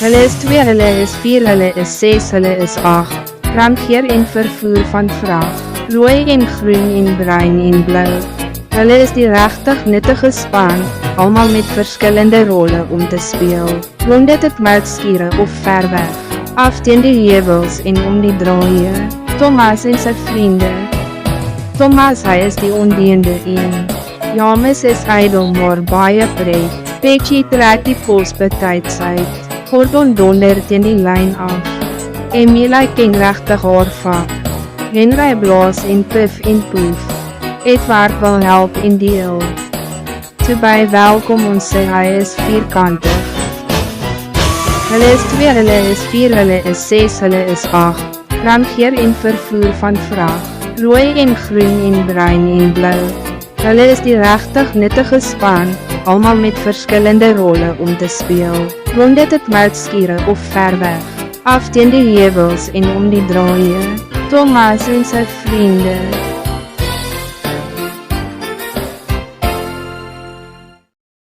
Hulle is 2, hulle is 4, hulle is 6, hulle is 8. Brandgeer en vervoer van vraag. Rooi en groen en bruin en blauw. Hulle is die regtig nuttige span, allemaal met verschillende rollen om te speel. Rond dit het melkskiere of ver weg. Af teen die heuwels en om die draaie. Thomas en sy vriende. Thomas, hy is die ondeende een. James is ydel maar baie pret. Petjie trek die pos betyds uit. Gordon donder teen die lyn af. Emilie ken regtig haar vak. Henry blaas en puf en poef. Edward wil help en deel. Toe by welkom ons sê hy is vierkantig. Hulle is 2, hulle is 4, hulle is 6, hulle is 8. Brandgeer en vervoer van vraag. Rooi en groen en bruin en blauw. Hulle is die regtig nuttige span, allemaal met verschillende rollen om te speel. Rond dit het melkskiere of ver weg. Af teen die heuwels en om die draaie. Thomas en sy vriende.